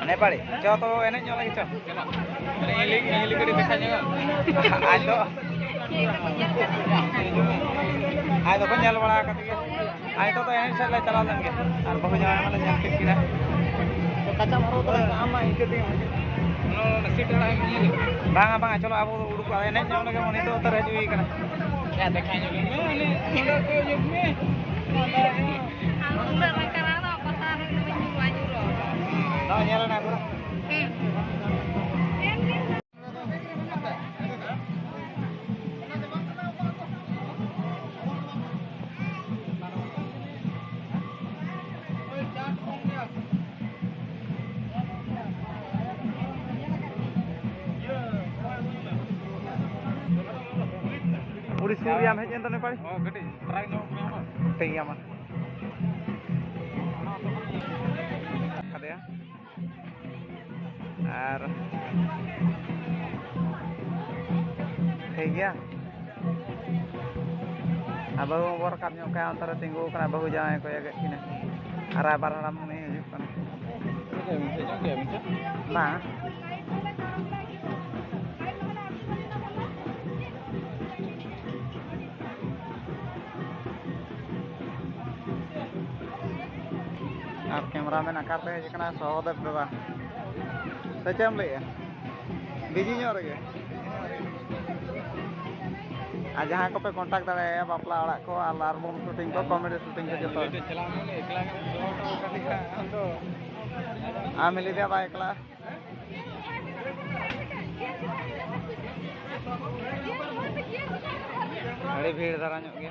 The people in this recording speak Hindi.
नेपाली चो तो एने जो लगी चो ini kali biasanya आज तो nyal बड़ा करते के आज तो एने से ले चला लेंगे और बहुत जगह में nyal के किना तो कच्चा मारो तो आमा इनके दिन सीट वाला ini बांगा बांगा चलो अब उड़क एने जो लगे उनी तो उतर हजू कना ya dekanya juga ini udah ke juga udah karena apa taruh ini baju loh no nyala na pura Uri Surya mah enten ne pari oh gede terang nyok apa tinggi mah ada ya ar tinggi abahu umur rakam nyok kayak antara tinggu kena abahu jangan koyak kayak gini arah barat nih hidup kan nah आप कैमरामैन आकार पे जितना सहोदर बाबा सच हम ले बिजी ᱧᱚᱜ ᱨᱮᱜᱮ आ जहां को पे कांटेक्ट दाड़े बापला अड़ाग को आल्बम शूटिंग को कॉमेडी शूटिंग को जतो चला में एकला तो आ मिली दे बा एकला अरे भीड़ धरा ᱧᱚᱜ गया